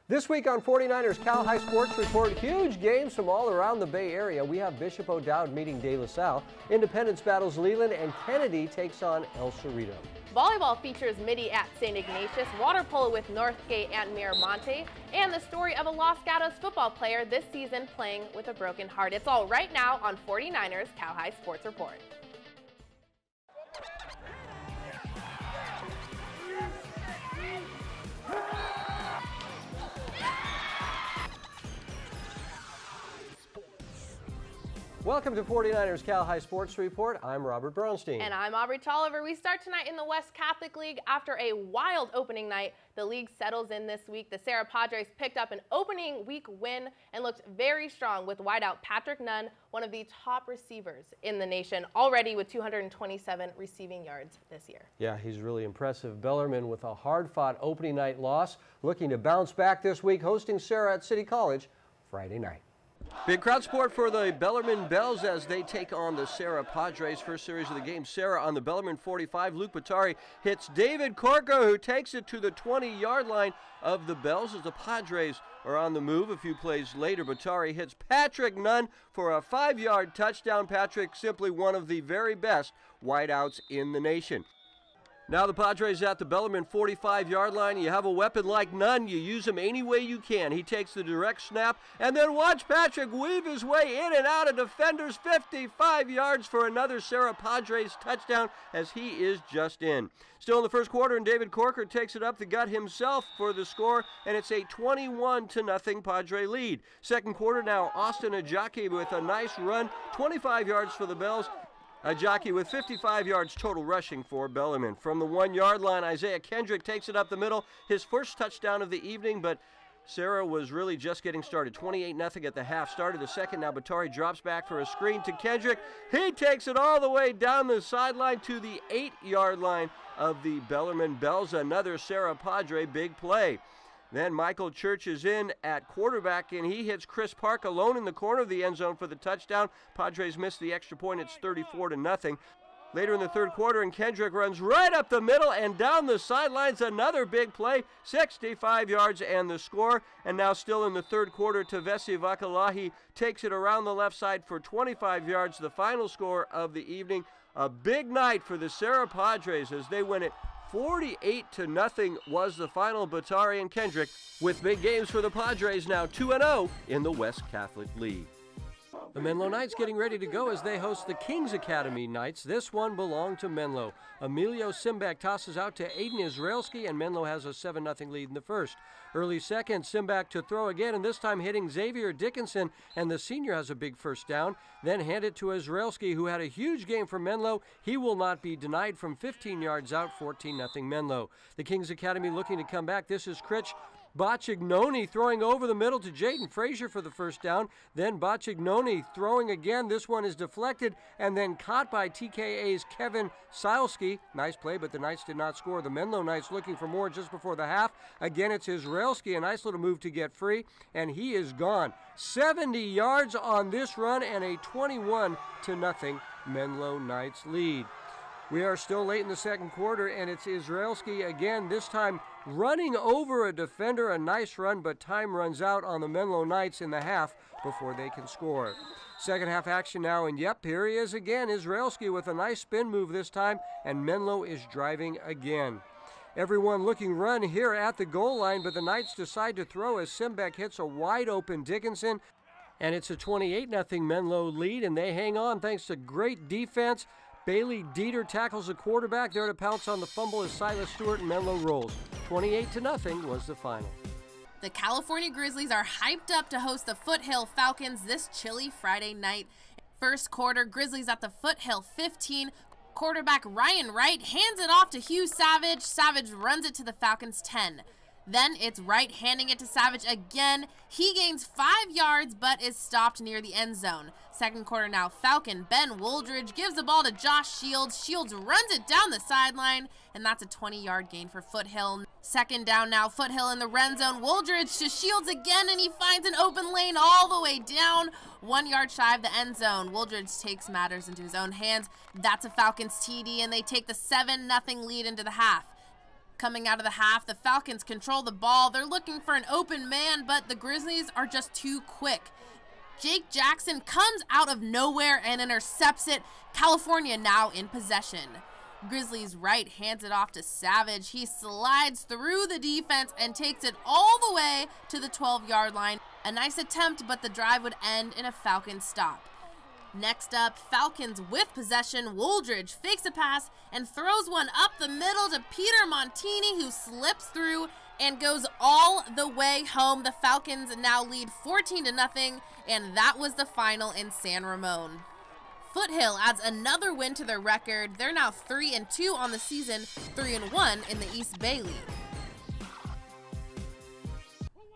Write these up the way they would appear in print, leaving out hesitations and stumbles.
This week on 49ers Cal High Sports Report, huge games from all around the Bay Area. We have Bishop O'Dowd meeting De La Salle. Independence battles Leland, and Kennedy takes on El Cerrito. Volleyball features Midi at St. Ignatius, water polo with Northgate at Miramonte, and the story of a Los Gatos football player this season playing with a broken heart. It's all right now on 49ers Cal High Sports Report. Welcome to 49ers Cal High Sports Report. I'm Robert Bronstein. And I'm Aubrey Tolliver. We start tonight in the West Catholic League. After a wild opening night, the league settles in this week. The Serra Padres picked up an opening week win and looked very strong with wideout Patrick Nunn, one of the top receivers in the nation, already with 227 receiving yards this year. Yeah, he's really impressive. Bellarmine with a hard-fought opening night loss, looking to bounce back this week, hosting Serra at City College Friday night. Big crowd support for the Bellarmine Bells as they take on the Serra Padres. First series of the game, Serra on the Bellarmine 45. Luke Batari hits David Corco, who takes it to the 20-yard line of the Bells as the Padres are on the move. A few plays later, Batari hits Patrick Nunn for a 5-yard touchdown. Patrick, simply one of the very best wideouts in the nation. Now the Padres at the Bellarmine 45-yard line. You have a weapon like Nunn, you use him any way you can. He takes the direct snap, and then watch Patrick weave his way in and out of defenders. 55 yards for another Serra Padres touchdown as he is just in. Still in the first quarter, and David Corker takes it up the gut himself for the score, and it's a 21-0 Padre lead. Second quarter now, Austin Ajaki with a nice run, 25 yards for the Bells. Ajaki with 55 yards total rushing for Bellarmine. From the 1-yard line, Isaiah Kendrick takes it up the middle. His first touchdown of the evening, but Serra was really just getting started. 28-0 at the half. Started the second. Now Batari drops back for a screen to Kendrick. He takes it all the way down the sideline to the 8-yard line of the Bellarmine Bells. Another Serra Padre big play. Then Michael Church is in at quarterback, and he hits Chris Park alone in the corner of the end zone for the touchdown. Padres miss the extra point. It's 34-0. Later in the third quarter, and Kendrick runs right up the middle and down the sidelines. Another big play, 65 yards and the score. And now still in the third quarter, Tavesi Vakalahi takes it around the left side for 25 yards. The final score of the evening. A big night for the Serra Padres as they win it 48-0 was the final. Batari and Kendrick with big games for the Padres, now 2-0 in the West Catholic League. The Menlo Knights getting ready to go as they host the Kings Academy Knights. This one belonged to Menlo. Emilio Simbak tosses out to Aiden Israelski, and Menlo has a 7-0 lead in the first. Early second, Simbak to throw again, and this time hitting Xavier Dickinson, and the senior has a big first down. Then hand it to Israelski, who had a huge game for Menlo. He will not be denied from 15 yards out, 14-0 Menlo. The Kings Academy looking to come back. This is Critch. Boccignoni throwing over the middle to Jaden Frazier for the first down. Then Boccignoni throwing again. This one is deflected and then caught by TKA's Kevin Silski. Nice play, but the Knights did not score. The Menlo Knights looking for more just before the half. Again, it's Israelski. A nice little move to get free, and he is gone. 70 yards on this run and a 21-0 Menlo Knights lead. We are still late in the second quarter, and it's Israelski again, this time running over a defender. A nice run, but time runs out on the Menlo Knights in the half before they can score. Second half action now, and yep, here he is again, Israelski with a nice spin move this time, and Menlo is driving again. Everyone looking run here at the goal line, but the Knights decide to throw as Simbek hits a wide-open Dickinson, and it's a 28-0 Menlo lead, and they hang on thanks to great defense. Bailey Dieter tackles the quarterback. There to pounce on the fumble is Silas Stewart, and Menlo rolls. 28-0 was the final. The California Grizzlies are hyped up to host the Foothill Falcons this chilly Friday night. First quarter, Grizzlies at the Foothill 15. Quarterback Ryan Wright hands it off to Hugh Savage. Savage runs it to the Falcons 10. Then it's Wright handing it to Savage again. He gains 5 yards but is stopped near the end zone. Second quarter now, Falcon Ben Wooldridge gives the ball to Josh Shields. Shields runs it down the sideline, and that's a 20-yard gain for Foothill. Second down now, Foothill in the red zone. Wooldridge to Shields again, and he finds an open lane all the way down, 1 yard shy of the end zone. Wooldridge takes matters into his own hands. That's a Falcons TD, and they take the 7-0 lead into the half. Coming out of the half, the Falcons control the ball. They're looking for an open man, but the Grizzlies are just too quick. Jake Jackson comes out of nowhere and intercepts it. California now in possession. Grizzlies right hands it off to Savage. He slides through the defense and takes it all the way to the 12-yard line. A nice attempt, but the drive would end in a Falcons stop. Next up, Falcons with possession. Wooldridge fakes a pass and throws one up the middle to Peter Montini, who slips through and goes all the way home. The Falcons now lead 14-0, and that was the final in San Ramon. Foothill adds another win to their record. They're now 3-2 on the season, 3-1 in the East Bay League.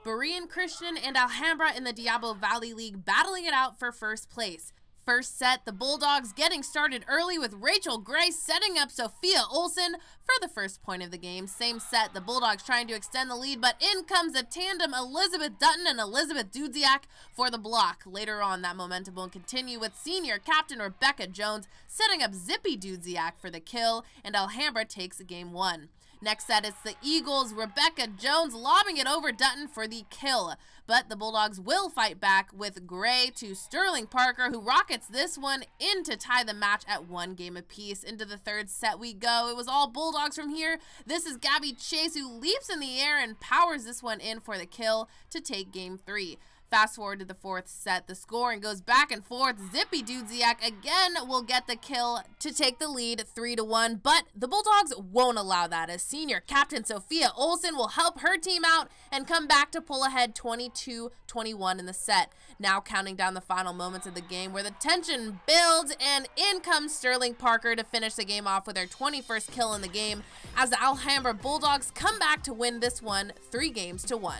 Berean Christian and Alhambra in the Diablo Valley League battling it out for first place. First set, the Bulldogs getting started early with Rachel Gray setting up Sophia Olsen for the first point of the game. Same set, the Bulldogs trying to extend the lead, but in comes the tandem Elizabeth Dutton and Elizabeth Dudziak for the block. Later on, that momentum will continue with senior captain Rebecca Jones setting up Zippy Dudziak for the kill, and Alhambra takes game one. Next set, it's the Eagles, Rebecca Jones lobbing it over Dutton for the kill. But the Bulldogs will fight back with Gray to Sterling Parker, who rockets this one in to tie the match at 1 game apiece. Into the third set we go. It was all Bulldogs from here. This is Gabby Chase, who leaps in the air and powers this one in for the kill to take game 3. Fast forward to the fourth set, the scoring goes back and forth. Zippy Dudziak again will get the kill to take the lead 3-1, but the Bulldogs won't allow that as senior captain Sophia Olsen will help her team out and come back to pull ahead 22-21 in the set. Now counting down the final moments of the game where the tension builds, and in comes Sterling Parker to finish the game off with her 21st kill in the game as the Alhambra Bulldogs come back to win this one 3-1.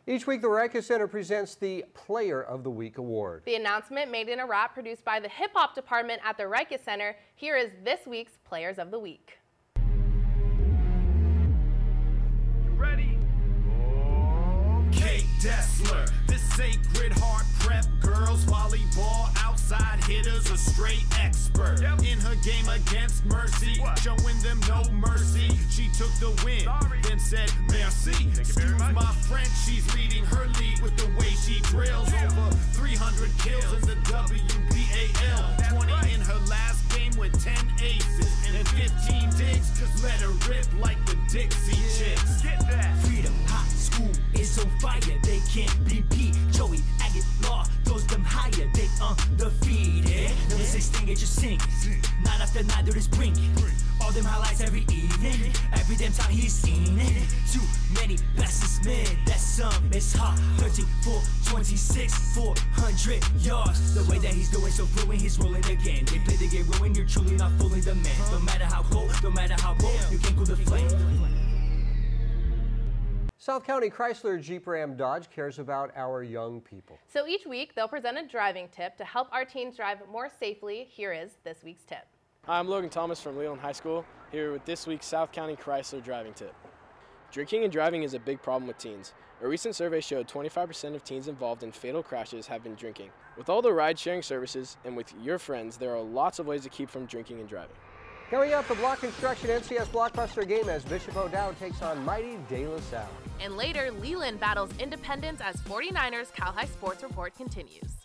Each week, the Reicha Center presents the Player of the Week Award. The announcement made in a rap produced by the Hip Hop Department at the Reicha Center. Here is this week's Players of the Week. Ready? Kate Dessler, the Sacred Heart Prep girls, volleyball, outside hitters, a straight expert. In her game against Mercy, showing them no mercy. She took the win, then said merci. Excuse my French, she's leading her league with the way she drills. Over 300 kills in the WBAL. 20 in her last game with 10 aces and 15 digs. Just let her rip like the Dixie Chicks. Get that. Freedom High School is on fire. They can't be beat. Joey Aguilar throws them higher. They undefeated. Never say sting it, just sing. Night after night, they're just bringing all them highlights every evening. Every damn time he's seen it. Too many batsmen. That sum is hot. 13 for 26, 400 yards. The way that he's doing so fluent, he's rolling again. They play the game ruin, you're truly not fooling the man. No matter how cold, no matter how bold, you can't cool the flame. South County Chrysler Jeep Ram Dodge cares about our young people. So each week, they'll present a driving tip to help our teens drive more safely. Here is this week's tip. Hi, I'm Logan Thomas from Leland High School, here with this week's South County Chrysler driving tip. Drinking and driving is a big problem with teens. A recent survey showed 25% of teens involved in fatal crashes have been drinking. With all the ride-sharing services and with your friends, there are lots of ways to keep from drinking and driving. Coming up, the Block Construction NCS Blockbuster game as Bishop O'Dowd takes on mighty De La Salle. And later, Leland battles Independence as 49ers Cal High Sports Report continues.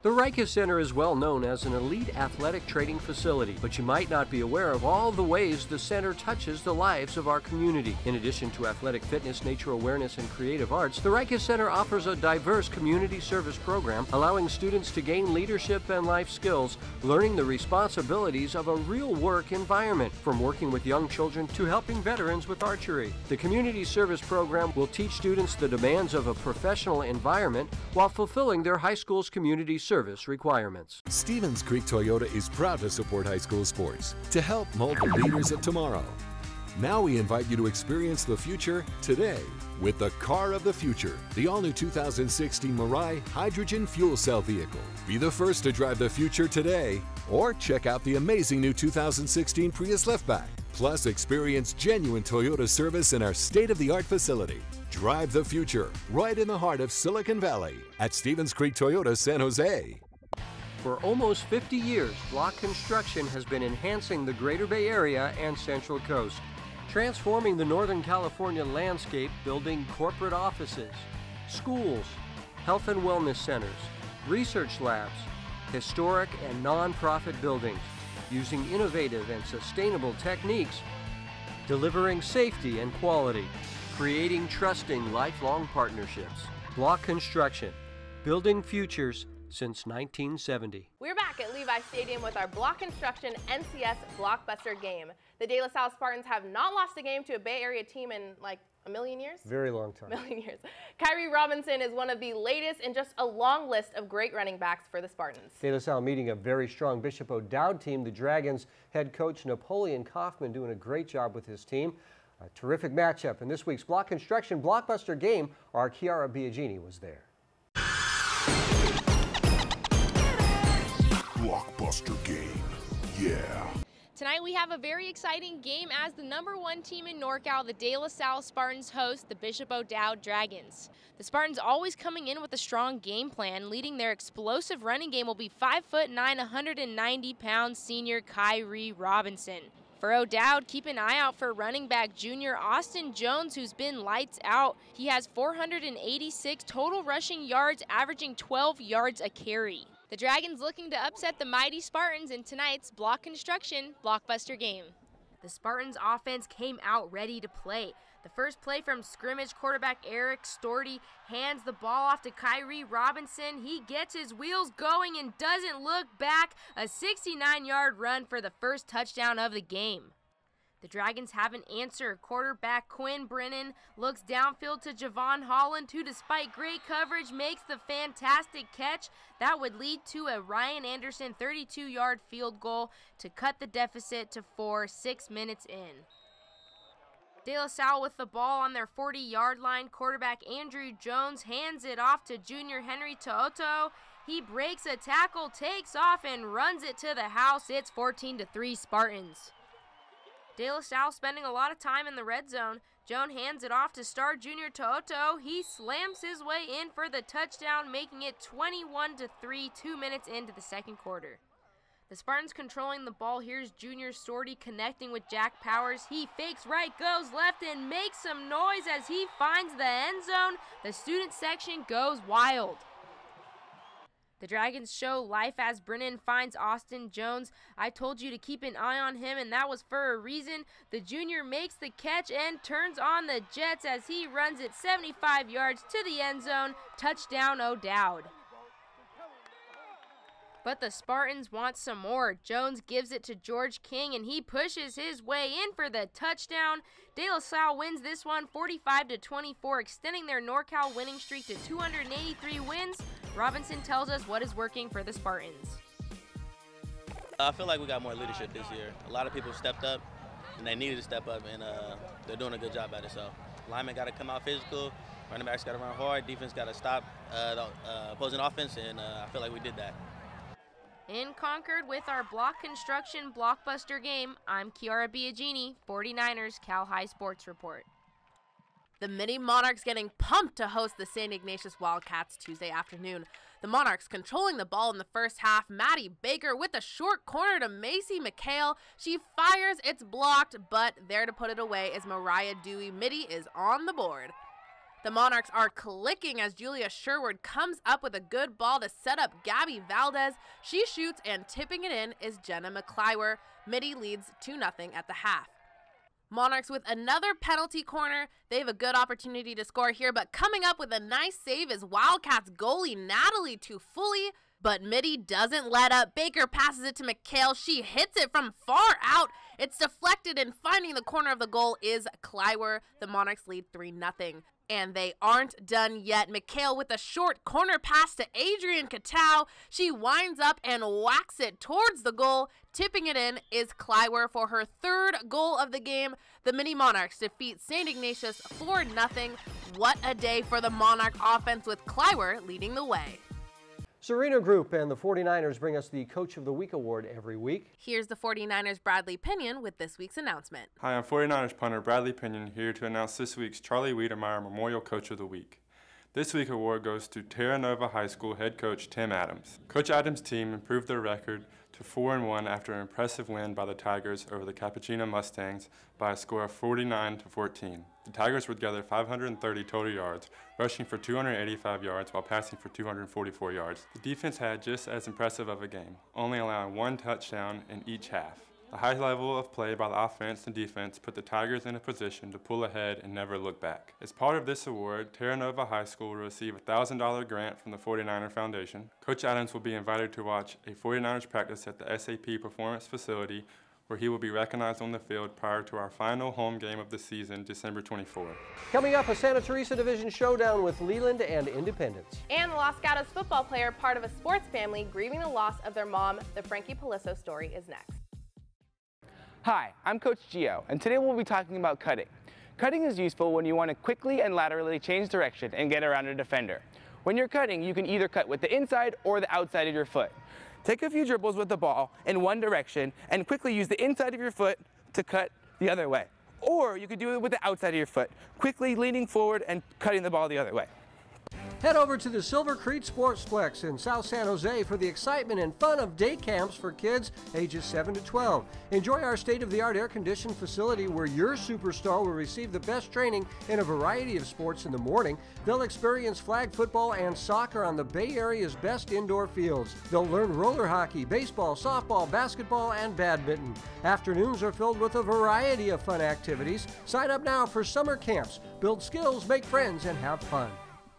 The Reicha Center is well known as an elite athletic training facility, but you might not be aware of all the ways the center touches the lives of our community. In addition to athletic fitness, nature awareness, and creative arts, the Reicha Center offers a diverse community service program, allowing students to gain leadership and life skills, learning the responsibilities of a real work environment, from working with young children to helping veterans with archery. The community service program will teach students the demands of a professional environment while fulfilling their high school's community service requirements. Stevens Creek Toyota is proud to support high school sports to help mold the leaders of tomorrow. Now we invite you to experience the future today with the car of the future, the all-new 2016 Mirai hydrogen fuel cell vehicle. Be the first to drive the future today, or check out the amazing new 2016 Prius Leftback. Plus, experience genuine Toyota service in our state-of-the-art facility. Drive the future right in the heart of Silicon Valley at Stevens Creek Toyota San Jose. For almost 50 years, Block Construction has been enhancing the Greater Bay Area and Central Coast. transforming the Northern California landscape, building corporate offices, schools, health and wellness centers, research labs, historic and non-profit buildings, using innovative and sustainable techniques, delivering safety and quality, creating trusting lifelong partnerships. BLACH Construction, building futures since 1970. We're back at Levi Stadium with our BLACH Construction NCS Blockbuster game. The De La Salle Spartans have not lost a game to a Bay Area team in like a million years? Very long time. Million years. Kyrie Robinson is one of the latest in just a long list of great running backs for the Spartans. De La Salle meeting a very strong Bishop O'Dowd team. The Dragons head coach Napoleon Kaufman doing a great job with his team. A terrific matchup in this week's BLACH Construction Blockbuster game. Our Chiara Biagini was there. Blockbuster game, yeah. Tonight we have a very exciting game as the #1 team in NorCal, the De La Salle Spartans, host the Bishop O'Dowd Dragons. The Spartans always coming in with a strong game plan. Leading their explosive running game will be 5'9", 190-pound senior Kyrie Robinson. For O'Dowd, keep an eye out for running back junior Austin Jones, who's been lights out. He has 486 total rushing yards, averaging 12 yards a carry. The Dragons looking to upset the mighty Spartans in tonight's BLACH Construction Blockbuster game. The Spartans offense came out ready to play. The first play from scrimmage, quarterback Eric Storty hands the ball off to Kyrie Robinson. He gets his wheels going and doesn't look back. A 69-yard run for the first touchdown of the game. The Dragons have an answer. Quarterback Quinn Brennan looks downfield to Javon Holland, who despite great coverage makes the fantastic catch. That would lead to a Ryan Anderson 32-yard field goal to cut the deficit to 4, 6 minutes in. De La Salle with the ball on their 40-yard line. Quarterback Andrew Jones hands it off to junior Henry To'oto. He breaks a tackle, takes off, and runs it to the house. It's 14-3 Spartans. De La Salle spending a lot of time in the red zone. Jones hands it off to star junior To'oto. He slams his way in for the touchdown, making it 21-3, 2 minutes into the second quarter. The Spartans controlling the ball. Here's junior Storty connecting with Jack Powers. He fakes right, goes left, and makes some noise as he finds the end zone. The student section goes wild. The Dragons show life as Brennan finds Austin Jones. I told you to keep an eye on him, and that was for a reason. The junior makes the catch and turns on the Jets as he runs it 75 yards to the end zone. Touchdown O'Dowd. But the Spartans want some more. Jones gives it to George King, and he pushes his way in for the touchdown. De La Salle wins this one 45-24, extending their NorCal winning streak to 283 wins. Robinson tells us what is working for the Spartans. I feel like we got more leadership this year. A lot of people stepped up, and they needed to step up, and they're doing a good job at it. So linemen got to come out physical, running backs got to run hard, defense got to stop the opposing offense, and I feel like we did that. In Concord with our BLACH Construction Blockbuster game, I'm Chiara Biagini, 49ers Cal High Sports Report. The Mini Monarchs getting pumped to host the St. Ignatius Wildcats Tuesday afternoon. The Monarchs controlling the ball in the first half. Maddie Baker with a short corner to Macy McHale. She fires, it's blocked, but there to put it away is Mariah Dewey. Midi is on the board. The Monarchs are clicking as Julia Sherwood comes up with a good ball to set up Gabby Valdez. She shoots, and tipping it in is Jenna McClywer. Midi leads 2-0 at the half. Monarchs with another penalty corner. They have a good opportunity to score here, but coming up with a nice save is Wildcats goalie Natalie Tufuli. But Midi doesn't let up. Baker passes it to McHale. She hits it from far out. It's deflected, and finding the corner of the goal is Clywer. The Monarchs lead 3-0. And they aren't done yet. McHale with a short corner pass to Adrian Katau. She winds up and whacks it towards the goal. Tipping it in is Clywer for her third goal of the game. The Mini Monarchs defeat St. Ignatius 4-0. What a day for the Monarch offense with Clywer leading the way. Serena Group and the 49ers bring us the Coach of the Week award every week. Here's the 49ers' Bradley Pinion with this week's announcement. Hi, I'm 49ers punter Bradley Pinion here to announce this week's Charlie Wiedemeyer Memorial Coach of the Week. This week's award goes to Terra Nova High School head coach Tim Adams. Coach Adams' team improved their record to 4-1 after an impressive win by the Tigers over the Cappuccino Mustangs by a score of 49-14. The Tigers were together 530 total yards, rushing for 285 yards while passing for 244 yards. The defense had just as impressive of a game, only allowing 1 touchdown in each half. The high level of play by the offense and defense put the Tigers in a position to pull ahead and never look back. As part of this award, Terra Nova High School will receive a $1,000 grant from the 49er Foundation. Coach Adams will be invited to watch a 49ers practice at the SAP Performance Facility, where he will be recognized on the field prior to our final home game of the season, December 24th. Coming up, a Santa Teresa Division showdown with Leland and Independence. And the Los Gatos football player, part of a sports family, grieving the loss of their mom. The Frankie Palisso story is next. Hi, I'm Coach Gio, and today we'll be talking about cutting. Cutting is useful when you want to quickly and laterally change direction and get around a defender. When you're cutting, you can either cut with the inside or the outside of your foot. Take a few dribbles with the ball in one direction and quickly use the inside of your foot to cut the other way. Or you could do it with the outside of your foot, quickly leaning forward and cutting the ball the other way. Head over to the Silver Creek Sportsplex in South San Jose for the excitement and fun of day camps for kids ages 7 to 12. Enjoy our state-of-the-art air-conditioned facility where your superstar will receive the best training in a variety of sports in the morning. They'll experience flag football and soccer on the Bay Area's best indoor fields. They'll learn roller hockey, baseball, softball, basketball, and badminton. Afternoons are filled with a variety of fun activities. Sign up now for summer camps. Build skills, make friends, and have fun.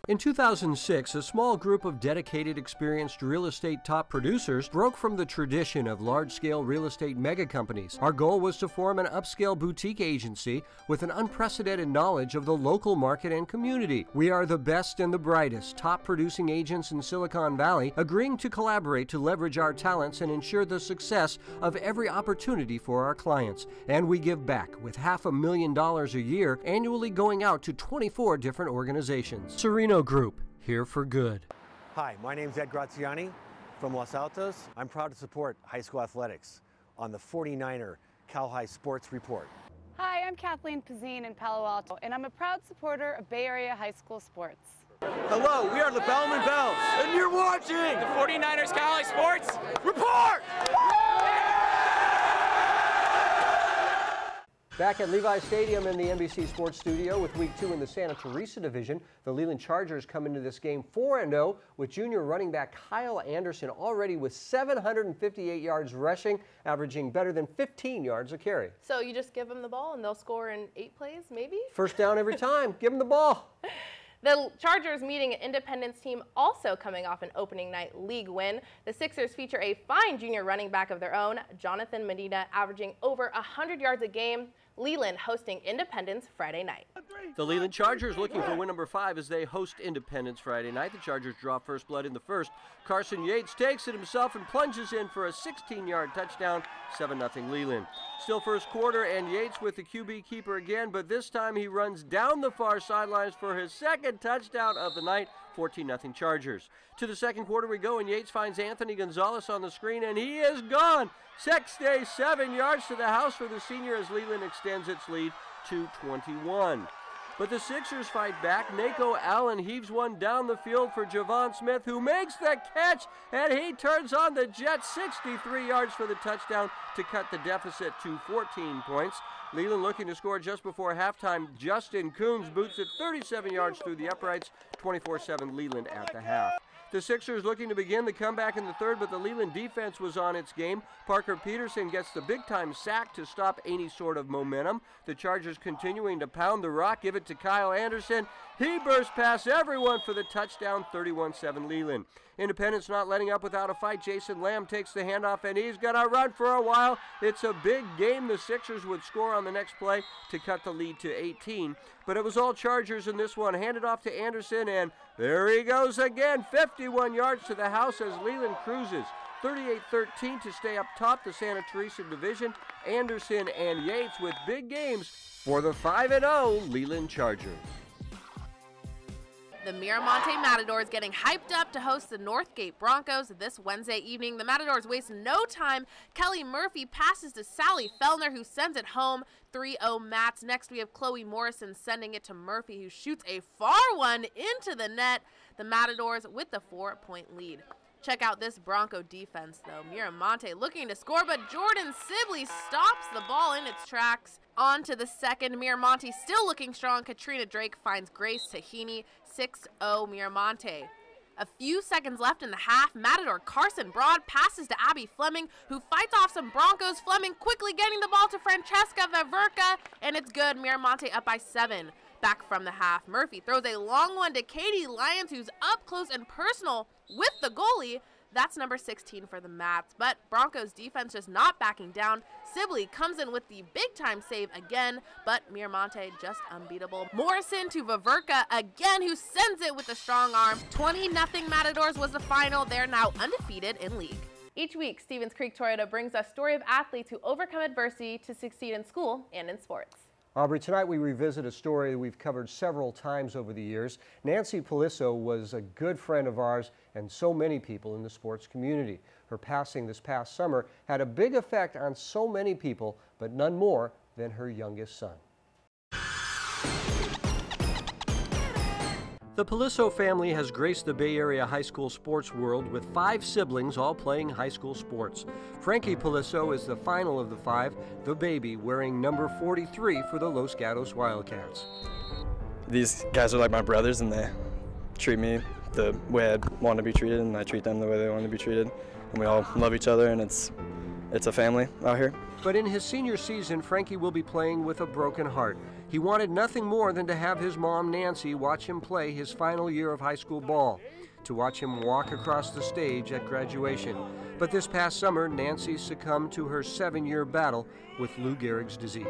In 2006, a small group of dedicated, experienced real estate top producers broke from the tradition of large-scale real estate mega companies. Our goal was to form an upscale boutique agency with an unprecedented knowledge of the local market and community. We are the best and the brightest top producing agents in Silicon Valley, agreeing to collaborate to leverage our talents and ensure the success of every opportunity for our clients. And we give back with $500,000 a year, annually going out to 24 different organizations. Sereno Group, here for good. Hi, my name is Ed Graziani from Los Altos. I'm proud to support high school athletics on the 49er Cal High Sports Report. Hi, I'm Kathleen Pizzine in Palo Alto, and I'm a proud supporter of Bay Area high school sports. Hello, we are the Bellman Bells, and you're watching the 49ers Cal High Sports Report! Back at Levi Stadium in the NBC Sports Studio with Week 2 in the Santa Teresa Division, the Leland Chargers come into this game 4-0 with junior running back Kyle Anderson already with 758 yards rushing, averaging better than 15 yards a carry. So you just give them the ball and they'll score in 8 plays, maybe? First down every time. Give them the ball. The Chargers meeting an Independence team also coming off an opening night league win. The Sixers feature a fine junior running back of their own, Jonathan Medina, averaging over 100 yards a game. Leland hosting Independence Friday night. The Leland Chargers looking for win number 5 as they host Independence Friday night. The Chargers draw first blood in the first. Carson Yates takes it himself and plunges in for a 16-yard touchdown, 7-0 Leland. Still first quarter, and Yates with the QB keeper again, but this time he runs down the far sidelines for his second touchdown of the night, 14-0 Chargers. To the second quarter we go, and Yates finds Anthony Gonzalez on the screen, and he is gone. 6 days, 7 yards to the house for the senior as Leland extends its lead to 21. But the Sixers fight back. Nako Allen heaves one down the field for Javon Smith, who makes the catch, and he turns on the Jets, 63 yards for the touchdown to cut the deficit to 14 points. Leland looking to score just before halftime. Justin Coombs boots it 37 yards through the uprights, 24-7 Leland at the half. The Sixers looking to begin the comeback in the third, but the Leland defense was on its game. Parker Peterson gets the big-time sack to stop any sort of momentum. The Chargers continuing to pound the rock, give it to Kyle Anderson. He bursts past everyone for the touchdown, 31-7 Leland. Independence not letting up without a fight. Jason Lamb takes the handoff, and he's going to run for a while. It's a big game. The Sixers would score on the next play to cut the lead to 18. But it was all Chargers in this one. Handed off to Anderson, and there he goes again. 51 yards to the house as Leland cruises. 38-13 to stay up top the Santa Teresa Division. Anderson and Yates with big games for the 5-0 Leland Chargers. The Miramonte Matadors getting hyped up to host the Northgate Broncos this Wednesday evening. The Matadors waste no time. Kelly Murphy passes to Sally Fellner, who sends it home. 3-0 Mats. Next, we have Chloe Morrison sending it to Murphy, who shoots a far one into the net. The Matadors with the 4-point lead. Check out this Bronco defense, though. Miramonte looking to score, but Jordan Sibley stops the ball in its tracks. On to the second. Miramonte still looking strong. Katrina Drake finds Grace Tahini. 6-0 Miramonte. A few seconds left in the half. Matador Carson Broad passes to Abby Fleming, who fights off some Broncos. Fleming quickly getting the ball to Francesca Vaverka, and it's good. Miramonte up by 7. Back from the half, Murphy throws a long one to Katie Lyons, who's up close and personal with the goalie. That's number 16 for the Mats, but Broncos defense just not backing down. Sibley comes in with the big-time save again, but Miramonte just unbeatable. Morrison to Vaverka again, who sends it with a strong arm. 20-0 Matadors was the final. They're now undefeated in league. Each week, Stevens Creek Toyota brings us a story of athletes who overcome adversity to succeed in school and in sports. Aubrey, tonight we revisit a story we've covered several times over the years. Nancy Paliso was a good friend of ours and so many people in the sports community. Her passing this past summer had a big effect on so many people, but none more than her youngest son. The Paliso family has graced the Bay Area high school sports world with 5 siblings all playing high school sports. Frankie Paliso is the final of the 5, the baby, wearing number 43 for the Los Gatos Wildcats. These guys are like my brothers, and they treat me the way I want to be treated, and I treat them the way they want to be treated. And we all love each other, and it's a family out here. But in his senior season, Frankie will be playing with a broken heart. He wanted nothing more than to have his mom, Nancy, watch him play his final year of high school ball, to watch him walk across the stage at graduation. But this past summer, Nancy succumbed to her 7-year battle with Lou Gehrig's disease.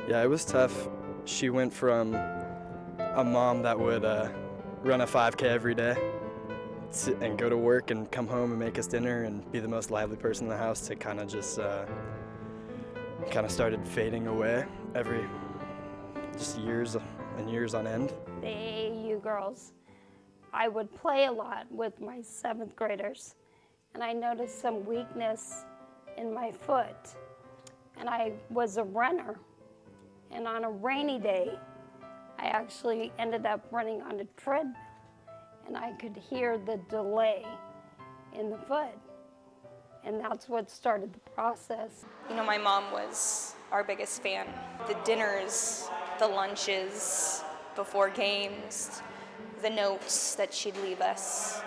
Yeah, it was tough. She went from a mom that would run a 5K every day and go to work and come home and make us dinner and be the most lively person in the house to kind of just started fading away just years and years on end. The AAU girls, I would play a lot with my 7th graders, and I noticed some weakness in my foot. And I was a runner, and on a rainy day, I actually ended up running on a treadmill, and I could hear the delay in the foot. And that's what started the process. You know, my mom was our biggest fan. The dinners, the lunches before games, the notes that she'd leave us.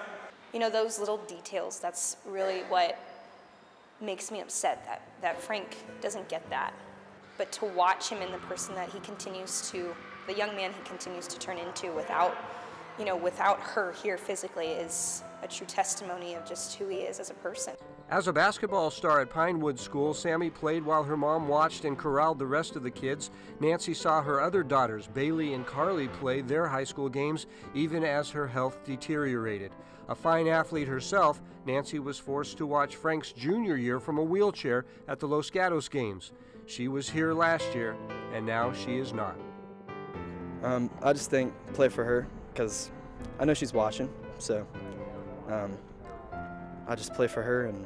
You know, those little details, that's really what makes me upset that Frank doesn't get that. But to watch him in the person that he continues to, the young man he continues to turn into without her here physically is a true testimony of just who he is as a person. As a basketball star at Pinewood School, Sammy played while her mom watched and corralled the rest of the kids. Nancy saw her other daughters, Bailey and Carly, play their high school games, even as her health deteriorated. A fine athlete herself, Nancy was forced to watch Frank's junior year from a wheelchair at the Los Gatos games. She was here last year, and now she is not. I just think play for her, because I know she's watching, so I just play for her, and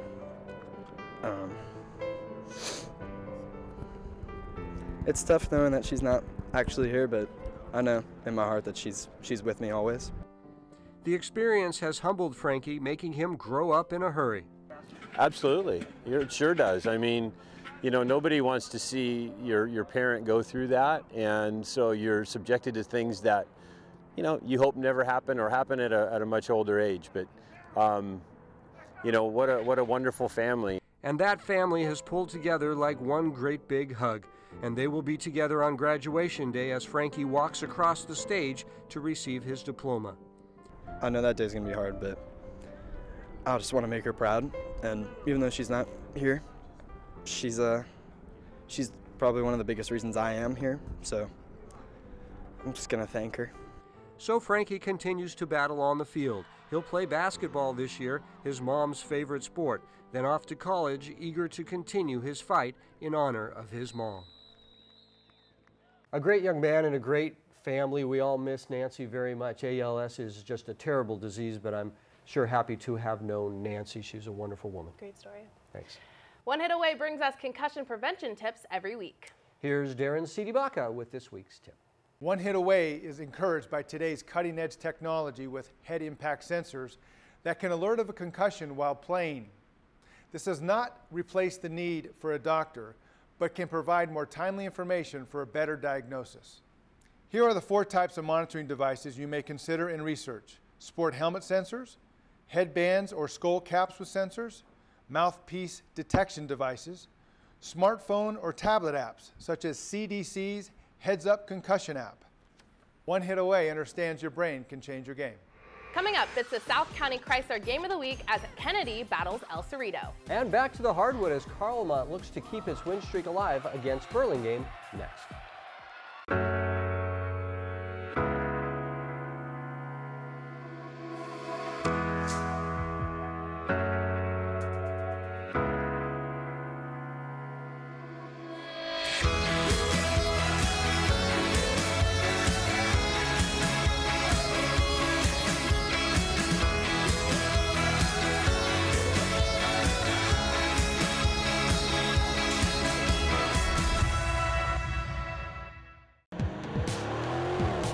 it's tough knowing that she's not actually here, but I know in my heart that she's with me always. The experience has humbled Frankie, making him grow up in a hurry. Absolutely, it sure does. I mean, you know, nobody wants to see your parent go through that, and so you're subjected to things that, you know, you hope never happen or happen at a much older age. But, you know, what a wonderful family. And that family has pulled together like one great big hug, and they will be together on graduation day as Frankie walks across the stage to receive his diploma. I know that day's gonna be hard, but I just want to make her proud. And even though she's not here, she's probably one of the biggest reasons I am here. So I'm just gonna thank her. So Frankie continues to battle on the field. He'll play basketball this year, his mom's favorite sport, then off to college, eager to continue his fight in honor of his mom. A great young man and a great family. We all miss Nancy very much. ALS is just a terrible disease, but I'm sure happy to have known Nancy. She's a wonderful woman. Great story. Thanks. One Hit Away brings us concussion prevention tips every week. Here's Darren Sidibaka with this week's tip. One Hit Away is encouraged by today's cutting-edge technology with head impact sensors that can alert of a concussion while playing. This does not replace the need for a doctor, but can provide more timely information for a better diagnosis. Here are the 4 types of monitoring devices you may consider in research: sport helmet sensors, headbands or skull caps with sensors, mouthpiece detection devices, smartphone or tablet apps such as CDC's Heads Up Concussion app. One Hit Away understands your brain can change your game. Coming up, it's the South County Chrysler Game of the Week as Kennedy battles El Cerrito. And back to the hardwood as Carlmont looks to keep its win streak alive against Burlingame next.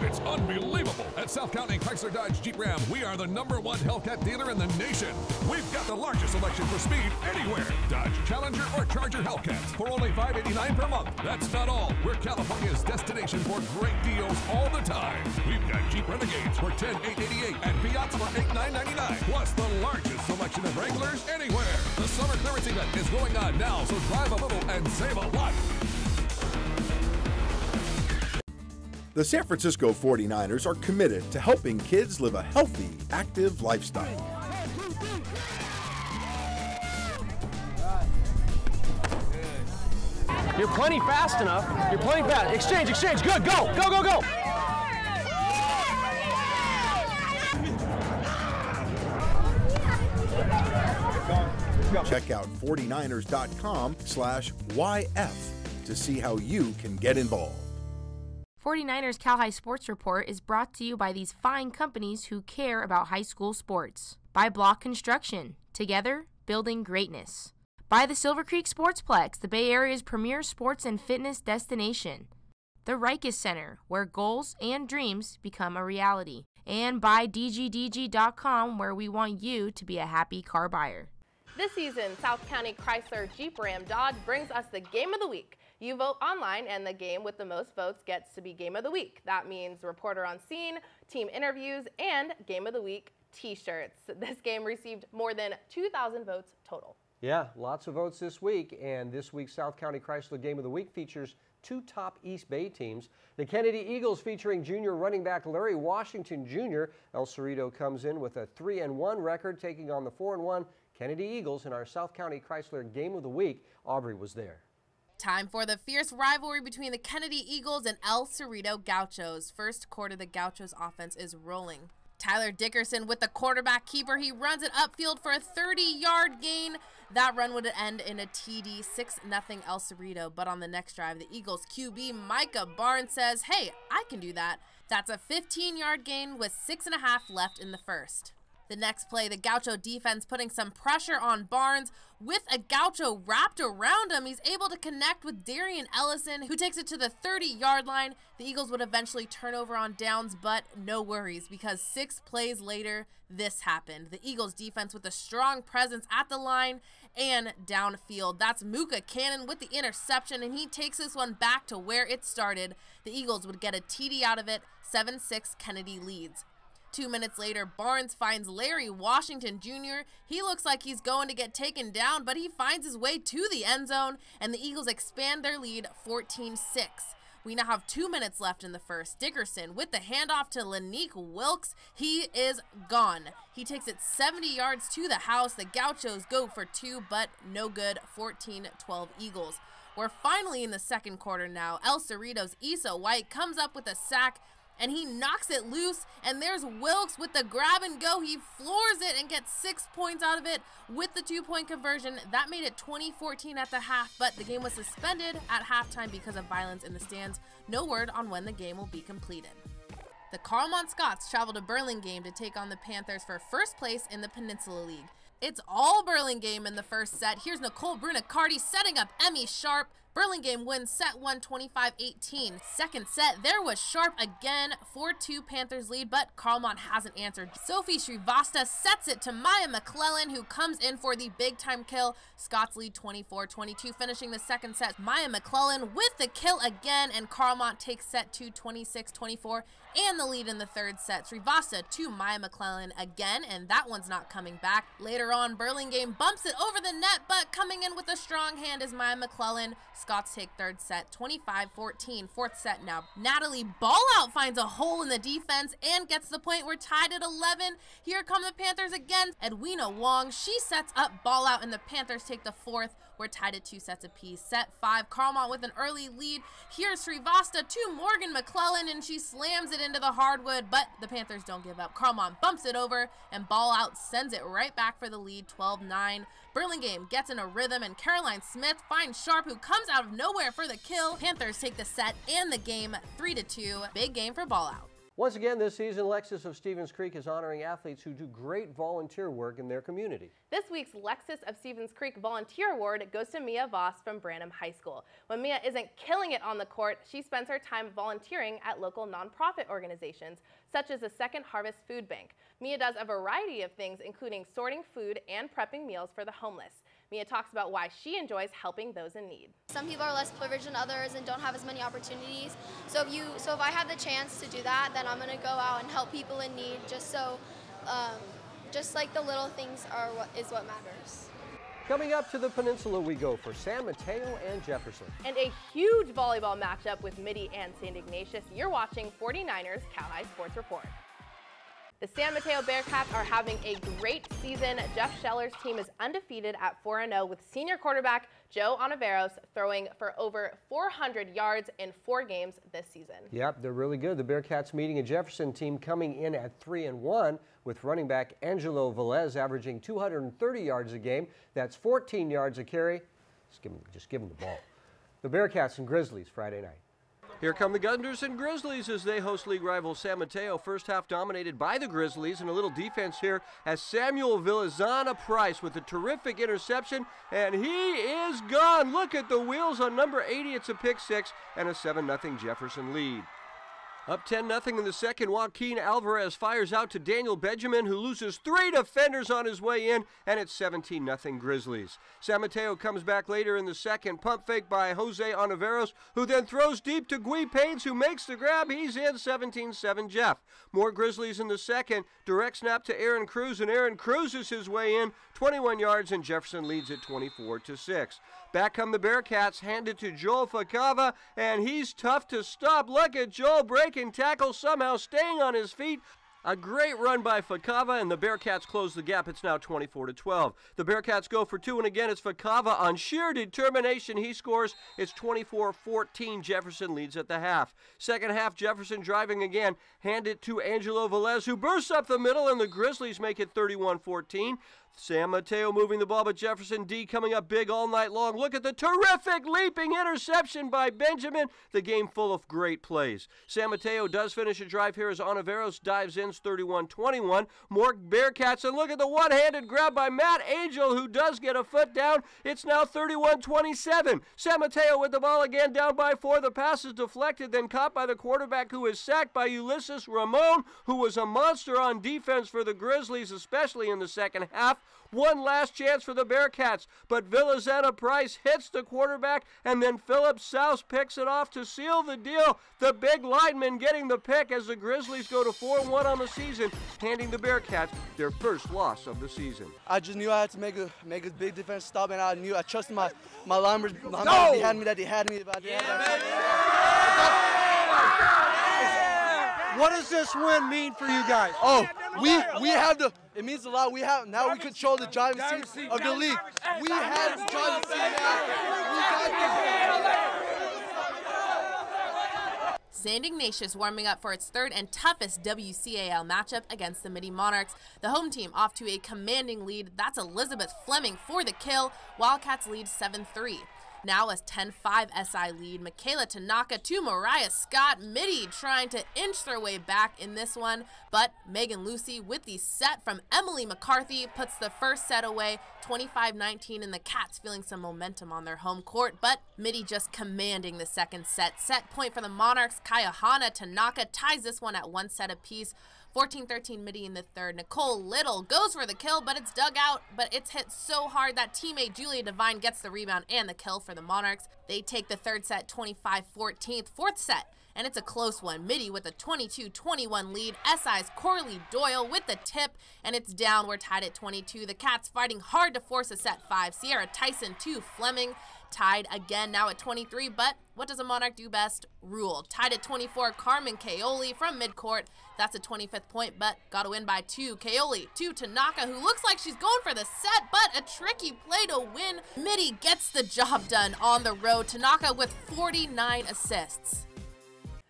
It's unbelievable. At South County Chrysler Dodge Jeep Ram, we are the #1 Hellcat dealer in the nation. We've got the largest selection for speed anywhere. Dodge Challenger or Charger Hellcats for only $589 per month. That's not all. We're California's destination for great deals all the time. We've got Jeep Renegades for $10,888 and Fiats for $8,999. Plus the largest selection of Wranglers anywhere. The summer clearance event is going on now, so drive a little and save a lot. The San Francisco 49ers are committed to helping kids live a healthy, active lifestyle. You're plenty fast enough. You're plenty fast. Exchange, exchange. Good. Go, go, go, go. Check out 49ers.com/YF to see how you can get involved. 49ers Cal High Sports Report is brought to you by these fine companies who care about high school sports. By BLACH Construction, together building greatness. By the Silver Creek Sportsplex, the Bay Area's premier sports and fitness destination. The Rikes Center, where goals and dreams become a reality. And by DGDG.com, where we want you to be a happy car buyer. This season, South County Chrysler Jeep Ram Dodge brings us the Game of the Week. You vote online, and the game with the most votes gets to be Game of the Week. That means reporter on scene, team interviews, and Game of the Week t-shirts. This game received more than 2,000 votes total. Yeah, lots of votes this week, and this week's South County Chrysler Game of the Week features 2 top East Bay teams. The Kennedy Eagles featuring junior running back Larry Washington Jr. El Cerrito comes in with a 3-1 record, taking on the 4-1 Kennedy Eagles in our South County Chrysler Game of the Week. Aubrey was there. Time for the fierce rivalry between the Kennedy Eagles and El Cerrito Gauchos. First quarter, the Gauchos offense is rolling. Tyler Dickerson with the quarterback keeper. He runs it upfield for a 30-yard gain. That run would end in a TD, 6-0 El Cerrito. But on the next drive, the Eagles QB Micah Barnes says, hey, I can do that. That's a 15-yard gain with 6.5 left in the first. The next play, the Gaucho defense putting some pressure on Barnes. With a Gaucho wrapped around him, he's able to connect with Darian Ellison, who takes it to the 30-yard line. The Eagles would eventually turn over on downs, but no worries, because 6 plays later, this happened. The Eagles defense with a strong presence at the line and downfield. That's Mooka Cannon with the interception, and he takes this one back to where it started. The Eagles would get a TD out of it. 7-6 Kennedy leads. 2 minutes later, Barnes finds Larry Washington Jr. He looks like he's going to get taken down, but he finds his way to the end zone, and the Eagles expand their lead 14-6. We now have 2 minutes left in the first. Dickerson with the handoff to Lanique Wilkes. He is gone. He takes it 70 yards to the house. The Gauchos go for 2, but no good. 14-12 Eagles. We're finally in the second quarter now. El Cerrito's Issa White comes up with a sack, and he knocks it loose, and there's Wilkes with the grab and go. He floors it and gets 6 points out of it with the 2-point conversion. That made it 20-14 at the half, but the game was suspended at halftime because of violence in the stands. No word on when the game will be completed. The Carlmont Scots travel to Burlingame to take on the Panthers for first place in the Peninsula League. It's all Burlingame in the first set. Here's Nicole Brunicardi setting up Emmy Sharp. Burlingame wins set 1, 25-18. Second set, there was Sharp again, 4-2 Panthers lead, but Carlmont hasn't answered. Sophie Srivasta sets it to Maya McClellan, who comes in for the big-time kill. Scots lead 24-22, finishing the second set. Maya McClellan with the kill again, and Carlmont takes set 2, 26-24, and the lead in the third set. Srivasta to Maya McClellan again, and that one's not coming back. Later on, Burlingame bumps it over the net, but coming in with a strong hand is Maya McClellan. Scots take third set, 25-14. Fourth set now. Natalie Ballout finds a hole in the defense and gets the point. We're tied at 11. Here come the Panthers again. Edwina Wong, she sets up Ballout, and the Panthers take the fourth. We're tied at 2 sets apiece. Set 5, Carlmont with an early lead. Here's Srivasta to Morgan McClellan, and she slams it into the hardwood, but the Panthers don't give up. Carlmont bumps it over, and Ballout sends it right back for the lead, 12-9. Burlingame gets in a rhythm, and Caroline Smith finds Sharp, who comes out of nowhere for the kill. Panthers take the set and the game, 3-2. Big game for Ballout. Once again this season, Lexus of Stevens Creek is honoring athletes who do great volunteer work in their community. This week's Lexus of Stevens Creek Volunteer Award goes to Mia Voss from Branham High School. When Mia isn't killing it on the court, she spends her time volunteering at local nonprofit organizations, such as the Second Harvest Food Bank. Mia does a variety of things, including sorting food and prepping meals for the homeless. Mia talks about why she enjoys helping those in need. Some people are less privileged than others and don't have as many opportunities. So if I have the chance to do that, then I'm going to go out and help people in need, just like the little things is what matters. Coming up to the Peninsula we go for San Mateo and Jefferson. And a huge volleyball matchup with Mitty and St. Ignatius. You're watching 49ers Cal High Sports Report. The San Mateo Bearcats are having a great season. Jeff Scheller's team is undefeated at 4-0 with senior quarterback Joe Ontiveros throwing for over 400 yards in 4 games this season. Yep, they're really good. The Bearcats meeting a Jefferson team coming in at 3-1 with running back Angelo Velez averaging 230 yards a game. That's 14 yards a carry. Just give them the ball. The Bearcats and Grizzlies Friday night. Here come the Gunners and Grizzlies as they host league rival San Mateo. First half dominated by the Grizzlies, and a little defense here as Samuel Villazana Price with a terrific interception, and he is gone. Look at the wheels on number 80. It's a pick 6 and a 7-0 Jefferson lead. Up 10-0 in the second, Joaquin Alvarez fires out to Daniel Benjamin, who loses 3 defenders on his way in, and it's 17-0 Grizzlies. San Mateo comes back later in the second, pump fake by Jose Ontiveros, who then throws deep to Gui Paines, who makes the grab. He's in, 17-7 Jeff. More Grizzlies in the second, direct snap to Aaron Cruz, and Aaron cruises his way in, 21 yards, and Jefferson leads at 24-6. Back come the Bearcats, handed to Joel Facava, and he's tough to stop. Look at Joel breaking tackle, somehow staying on his feet. A great run by Facava, and the Bearcats close the gap. It's now 24-12. The Bearcats go for 2, and again it's Facava on sheer determination. He scores. It's 24-14. Jefferson leads at the half. Second half, Jefferson driving again. Hand it to Angelo Velez, who bursts up the middle, and the Grizzlies make it 31-14. San Mateo moving the ball, but Jefferson D coming up big all night long. Look at the terrific leaping interception by Benjamin. The game full of great plays. San Mateo does finish a drive here as Ontiveros dives in, 31-21. More Bearcats, and look at the one-handed grab by Matt Angel, who does get a foot down. It's now 31-27. San Mateo with the ball again, down by 4. The pass is deflected, then caught by the quarterback, who is sacked by Ulysses Ramon, who was a monster on defense for the Grizzlies, especially in the second half. One last chance for the Bearcats, but Villazana Price hits the quarterback, and then Philip Souse picks it off to seal the deal. The big lineman getting the pick as the Grizzlies go to 4-1 on the season, handing the Bearcats their first loss of the season. I just knew I had to make a big defense stop, and I trusted my linemen. They had me. What does this win mean for you guys? Oh, we have the. It means a lot. We control the driving seat of the league. We have the driving seat now. St. Ignatius warming up for its third and toughest WCAL matchup against the Midi Monarchs. The home team off to a commanding lead. That's Elizabeth Fleming for the kill. Wildcats lead 7-3. Now a 10-5 SI lead. Michaela Tanaka to Mariah Scott. Midi trying to inch their way back in this one, but Megan Lucy with the set from Emily McCarthy puts the first set away, 25-19, and the Cats feeling some momentum on their home court, but Midi just commanding the second set. Set point for the Monarchs. Kayahana Tanaka ties this one at 1 set apiece. 14-13 Midi in the third. Nicole Little goes for the kill, but it's dug out, but it's hit so hard that teammate Julia Devine gets the rebound and the kill for the Monarchs. They take the third set 25-14. Fourth set, and it's a close one. Midi with a 22-21 lead. SI's Corley Doyle with the tip, and it's down. We're tied at 22. The Cats fighting hard to force a set 5. Sierra Tyson to Fleming. Tied again now at 23, but what does a Monarch do best? Rule. Tied at 24, Carmen Kaoli from midcourt. That's a 25th point, but got to win by 2. Kaoli to Tanaka, who looks like she's going for the set, but a tricky play to win. Midi gets the job done on the road. Tanaka with 49 assists.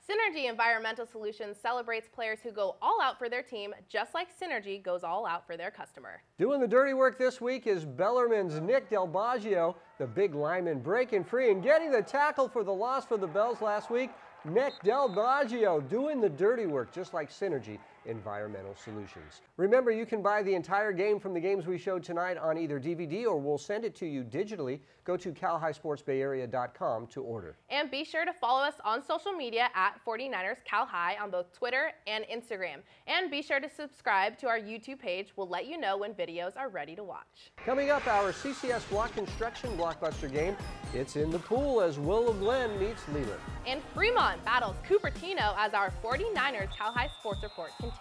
Synergy Environmental Solutions celebrates players who go all out for their team, just like Synergy goes all out for their customer. Doing the dirty work this week is Bellarmine's Nick Del Baggio, the big lineman breaking free and getting the tackle for the loss for the Bells last week. Nick Del Baggio doing the dirty work, just like Synergy Environmental Solutions. Remember, you can buy the entire game from the games we showed tonight on either DVD or we'll send it to you digitally. Go to calhighsportsbayarea.com to order. And be sure to follow us on social media at 49ers Cal High on both Twitter and Instagram. And be sure to subscribe to our YouTube page. We'll let you know when videos are ready to watch. Coming up, our CCS Block Construction blockbuster game. It's in the pool as Willow Glen meets Leland. And Fremont battles Cupertino as our 49ers Cal High Sports Report continues.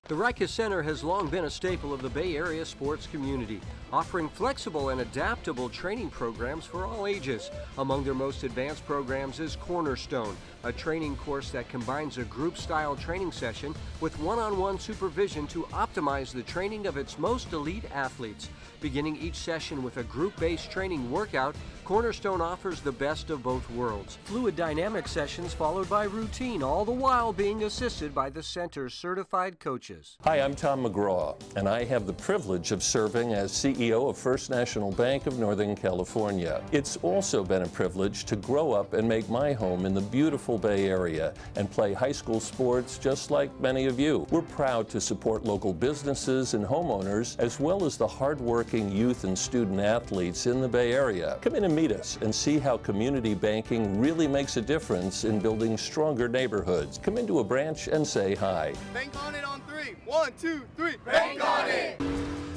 The Rikers Center has long been a staple of the Bay Area sports community, offering flexible and adaptable training programs for all ages. Among their most advanced programs is Cornerstone, a training course that combines a group-style training session with one-on-one supervision to optimize the training of its most elite athletes. Beginning each session with a group-based training workout, Cornerstone offers the best of both worlds. Fluid dynamic sessions followed by routine, all the while being assisted by the center's certified coaches. Hi, I'm Tom McGraw, and I have the privilege of serving as CEO of First National Bank of Northern California. It's also been a privilege to grow up and make my home in the beautiful Bay Area and play high school sports just like many of you. We're proud to support local businesses and homeowners, as well as the hardworking youth and student athletes in the Bay Area. Come in and meet us and see how community banking really makes a difference in building stronger neighborhoods. Come into a branch and say hi. Bank on it on 3. 1, 2, 3. Bank on it!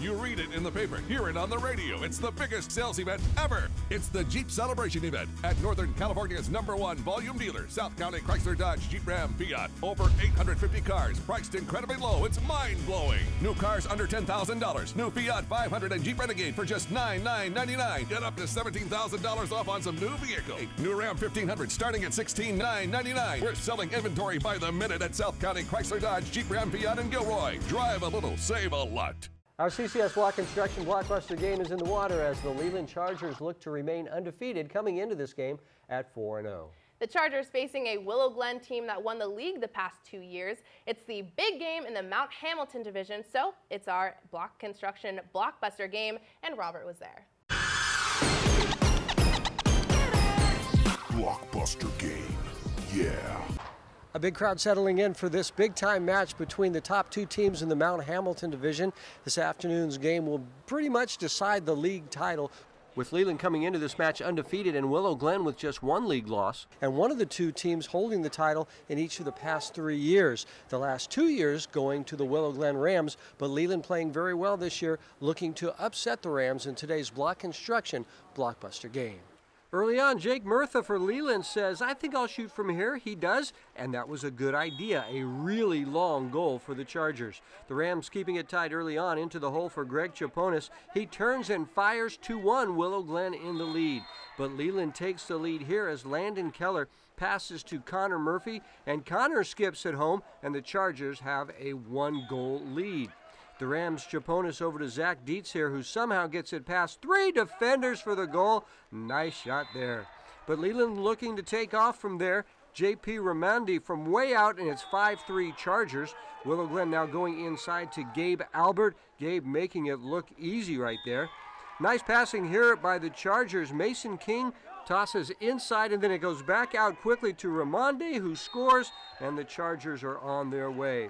You read it in the paper, hear it on the radio. It's the biggest sales event ever. It's the Jeep Celebration event at Northern California's #1 volume dealer, South County Chrysler, Dodge, Jeep, Ram, Fiat. Over 850 cars, priced incredibly low. It's mind-blowing. New cars under $10,000. New Fiat 500 and Jeep Renegade for just $9,999. Get up to $17,000 off on some new vehicles. New Ram 1500 starting at $16,999. We're selling inventory by the minute at South County Chrysler, Dodge, Jeep, Ram, Fiat, and Gilroy. Drive a little, save a lot. Our CCS Block Construction blockbuster game is in the water as the Leland Chargers look to remain undefeated coming into this game at 4-0. The Chargers facing a Willow Glen team that won the league the past 2 years. It's the big game in the Mount Hamilton division, so it's our Block Construction blockbuster game, and Robert was there. Blockbuster game, yeah. A big crowd settling in for this big-time match between the top two teams in the Mount Hamilton division. This afternoon's game will pretty much decide the league title, with Leland coming into this match undefeated and Willow Glen with just one league loss, and one of the two teams holding the title in each of the past 3 years. The last 2 years going to the Willow Glen Rams, but Leland playing very well this year, looking to upset the Rams in today's Block Construction blockbuster game. Early on, Jake Murtha for Leland says, "I think I'll shoot from here." He does, and that was a good idea. A really long goal for the Chargers. The Rams keeping it tight early on into the hole for Greg Chaponis. He turns and fires 2-1, Willow Glen in the lead. But Leland takes the lead here as Landon Keller passes to Connor Murphy, and Connor skips it home, and the Chargers have a 1-goal lead. The Rams' Chaponis over to Zach Dietz here, who somehow gets it past 3 defenders for the goal. Nice shot there. But Leland looking to take off from there. J.P. Raimondi from way out, and it's 5-3 Chargers. Willow Glen now going inside to Gabe Albert. Gabe making it look easy right there. Nice passing here by the Chargers. Mason King tosses inside, and then it goes back out quickly to Raimondi, who scores, and the Chargers are on their way.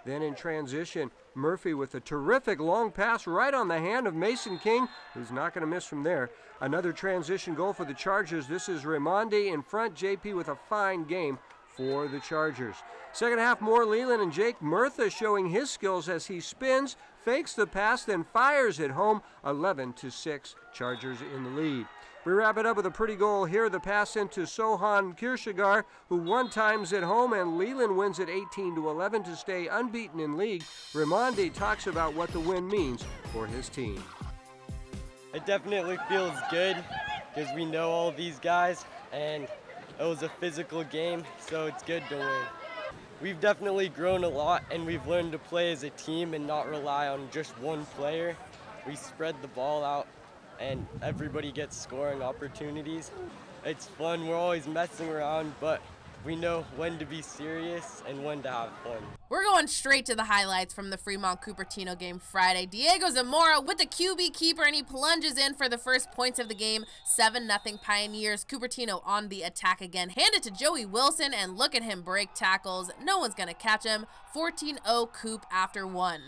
Then in transition, Murphy with a terrific long pass right on the hand of Mason King, who's not going to miss from there. Another transition goal for the Chargers. This is Raimondi in front. JP with a fine game for the Chargers. Second half, more Leland and Jake Murtha showing his skills as he spins, fakes the pass, then fires it home. 11-6, Chargers in the lead. We wrap it up with a pretty goal here. The pass into Sohan Kirshagar, who one times it home, and Leland wins it 18-11 to stay unbeaten in league. Raimondi talks about what the win means for his team. It definitely feels good because we know all these guys, and it was a physical game, so it's good to win. We've definitely grown a lot, and we've learned to play as a team and not rely on just one player. We spread the ball out, and everybody gets scoring opportunities. It's fun. We're always messing around, but we know when to be serious and when to have fun. We're going straight to the highlights from the Fremont-Cupertino game Friday. Diego Zamora with the QB keeper, and he plunges in for the first points of the game. 7-0 Pioneers. Cupertino on the attack again. Hand it to Joey Wilson, and look at him break tackles. No one's going to catch him. 14-0 Coop after 1.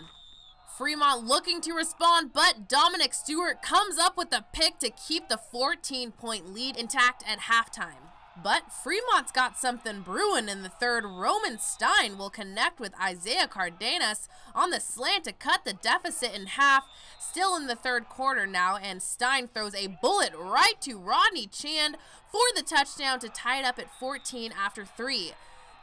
Fremont looking to respond, but Dominic Stewart comes up with the pick to keep the 14-point lead intact at halftime. But Fremont's got something brewing in the third. Roman Stein will connect with Isaiah Cardenas on the slant to cut the deficit in half. Still in the third quarter now, and Stein throws a bullet right to Rodney Chand for the touchdown to tie it up at 14 after 3.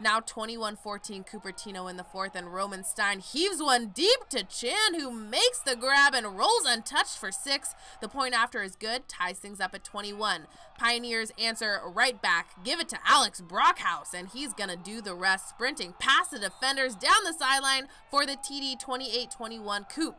Now 21-14 Cupertino in the fourth, and Roman Stein heaves one deep to Chan, who makes the grab and rolls untouched for 6. The point after is good, ties things up at 21. Pioneers answer right back, give it to Alex Brockhouse, and he's gonna do the rest, sprinting past the defenders down the sideline for the TD 28-21 Coop.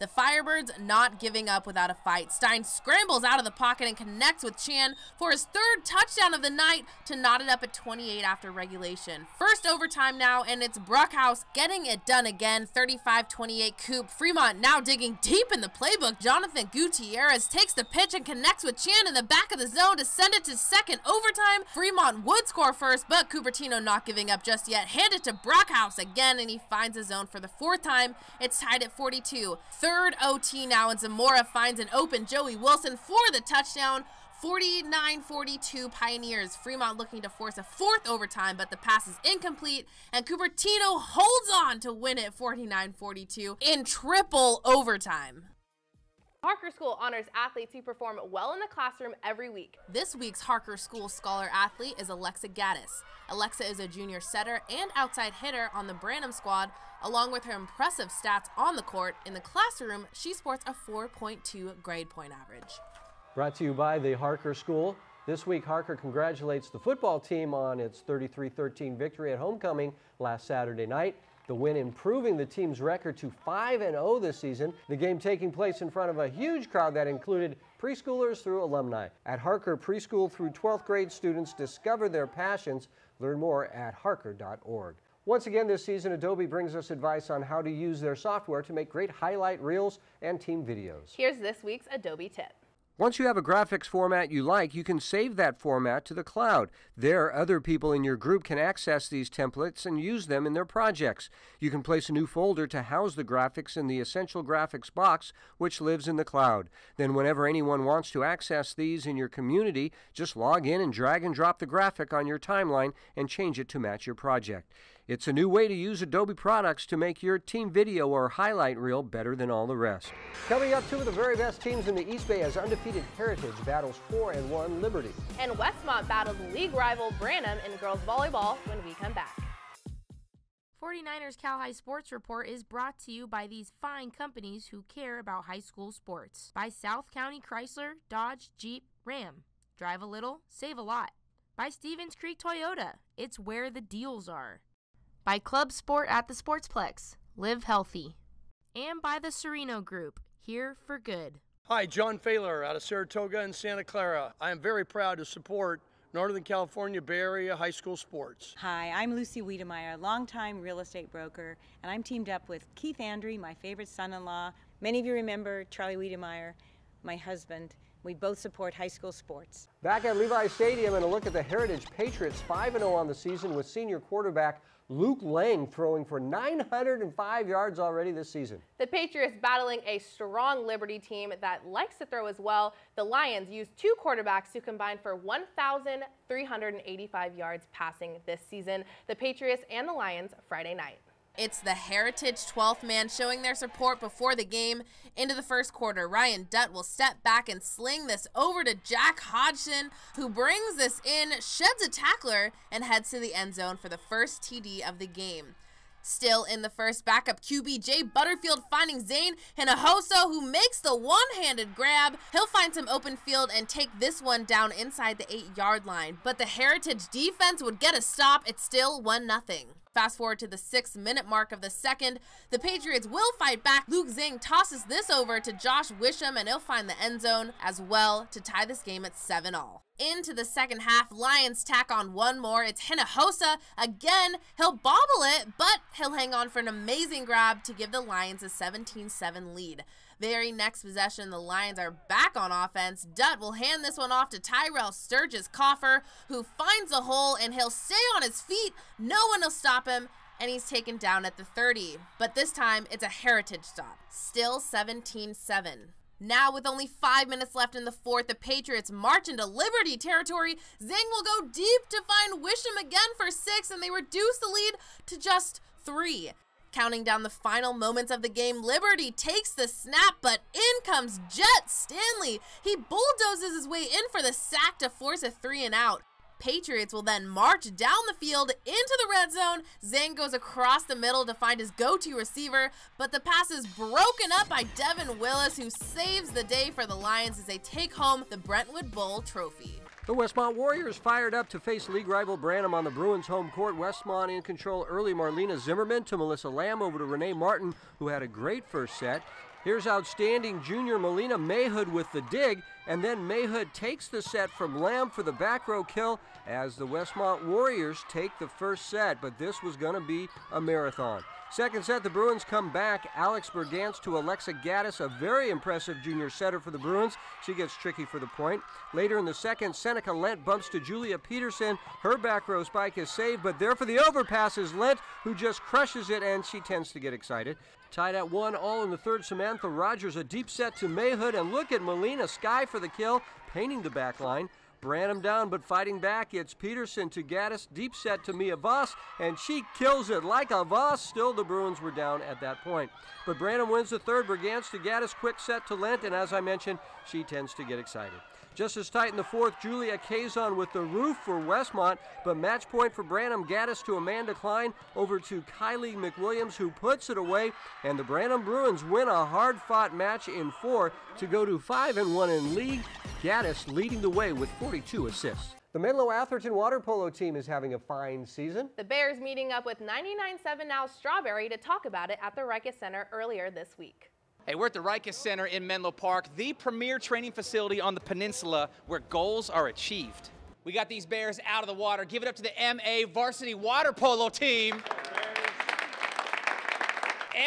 The Firebirds not giving up without a fight. Stein scrambles out of the pocket and connects with Chan for his third touchdown of the night to knot it up at 28 after regulation. First overtime now, and it's Brockhouse getting it done again. 35-28 Coop. Fremont now digging deep in the playbook. Jonathan Gutierrez takes the pitch and connects with Chan in the back of the zone to send it to second overtime. Fremont would score first, but Cupertino not giving up just yet. Hand it to Brockhouse again, and he finds a zone for the fourth time. It's tied at 42. Third OT now, and Zamora finds an open Joey Wilson for the touchdown. 49-42 Pioneers. Fremont looking to force a fourth overtime, but the pass is incomplete, and Cupertino holds on to win it 49-42 in triple overtime. Harker School honors athletes who perform well in the classroom every week. This week's Harker School Scholar athlete is Alexa Gaddis. Alexa is a junior setter and outside hitter on the Branham squad. Along with her impressive stats on the court, in the classroom, she sports a 4.2 grade point average. Brought to you by the Harker School. This week, Harker congratulates the football team on its 33-13 victory at homecoming last Saturday night. The win improving the team's record to 5-0 this season. The game taking place in front of a huge crowd that included preschoolers through alumni. At Harker, preschool through 12th grade students discover their passions. Learn more at harker.org. Once again this season, Adobe brings us advice on how to use their software to make great highlight reels and team videos. Here's this week's Adobe tip. Once you have a graphics format you like, you can save that format to the cloud. There, other people in your group can access these templates and use them in their projects. You can place a new folder to house the graphics in the Essential Graphics box, which lives in the cloud. Then whenever anyone wants to access these in your community, just log in and drag and drop the graphic on your timeline and change it to match your project. It's a new way to use Adobe products to make your team video or highlight reel better than all the rest. Coming up, two of the very best teams in the East Bay as undefeated Heritage battles 4-1 Liberty. And Westmont battles league rival Branham in girls volleyball when we come back. 49ers Cal High Sports Report is brought to you by these fine companies who care about high school sports. By South County Chrysler, Dodge, Jeep, Ram. Drive a little, save a lot. By Stevens Creek Toyota. It's where the deals are. By Club Sport at the Sportsplex. Live healthy. And by the Sereno Group. Here for good. Hi, John Failer out of Saratoga and Santa Clara. I am very proud to support Northern California Bay Area High School Sports. Hi, I'm Lucy Wiedemeyer, longtime real estate broker, and I'm teamed up with Keith Andry, my favorite son-in-law. Many of you remember Charlie Wiedemeyer, my husband. We both support high school sports. Back at Levi Stadium and a look at the Heritage Patriots, 5-0 on the season with senior quarterback Luke Lang throwing for 905 yards already this season. The Patriots battling a strong Liberty team that likes to throw as well. The Lions used 2 quarterbacks to combine for 1,385 yards passing this season. The Patriots and the Lions Friday night. It's the Heritage 12th man showing their support before the game. Into the first quarter, Ryan Dutt will step back and sling this over to Jack Hodgson, who brings this in, sheds a tackler, and heads to the end zone for the first TD of the game. Still in the first, backup QB Jay Butterfield finding Zane Hinojosa, who makes the one-handed grab. He'll find some open field and take this one down inside the 8-yard line. But the Heritage defense would get a stop. It's still 1-0. Fast forward to the 6-minute mark of the second. The Patriots will fight back. Luke Zing tosses this over to Josh Wisham, and he'll find the end zone as well to tie this game at 7-all. Into the second half, Lions tack on one more. It's Hinojosa again. He'll bobble it, but he'll hang on for an amazing grab to give the Lions a 17-7 lead. Very next possession, the Lions are back on offense. Dutt will hand this one off to Tyrell Sturgis-Coffer, who finds a hole, and he'll stay on his feet. No one will stop him, and he's taken down at the 30. But this time, it's a Heritage stop. Still 17-7. Now, with only 5 minutes left in the fourth, the Patriots march into Liberty territory. Zing will go deep to find Wisham again for 6, and they reduce the lead to just 3. Counting down the final moments of the game, Liberty takes the snap, but in comes Jet Stanley. He bulldozes his way in for the sack to force a 3-and-out. Patriots will then march down the field into the red zone. Zang goes across the middle to find his go-to receiver, but the pass is broken up by Devin Willis, who saves the day for the Lions as they take home the Brentwood Bowl trophy. The Westmont Warriors fired up to face league rival Branham on the Bruins' home court. Westmont in control early. Marlena Zimmerman to Melissa Lamb over to Renee Martin, who had a great first set. Here's outstanding junior Melina Mayhood with the dig, and then Mayhood takes the set from Lamb for the back row kill as the Westmont Warriors take the first set, but this was going to be a marathon. Second set, the Bruins come back. Alex Bergantz to Alexa Gaddis, a very impressive junior setter for the Bruins. She gets tricky for the point. Later in the second, Seneca Lent bumps to Julia Peterson. Her back row spike is saved, but there for the overpass is Lent, who just crushes it, and she tends to get excited. Tied at 1 all in the third, Samantha Rogers, a deep set to Mayhood, and look at Melina Sky for the kill, painting the back line. Branham down, but fighting back. It's Peterson to Gaddis, deep set to Mia Voss, and she kills it like a Voss. Still, the Bruins were down at that point. But Branham wins the third. Bergantz to Gaddis, quick set to Lent, and as I mentioned, she tends to get excited. Just as tight in the fourth, Julia Kazon with the roof for Westmont, but match point for Branham. Gaddis to Amanda Klein, over to Kylie McWilliams, who puts it away, and the Branham Bruins win a hard-fought match in 4 to go to 5-1 in league. Gaddis leading the way with 42 assists. The Menlo Atherton water polo team is having a fine season. The Bears meeting up with 99.7 Now Strawberry to talk about it at the Rikes Center earlier this week. Hey, we're at the Rikes Center in Menlo Park, the premier training facility on the peninsula where goals are achieved. We got these Bears out of the water. Give it up to the MA varsity water polo team.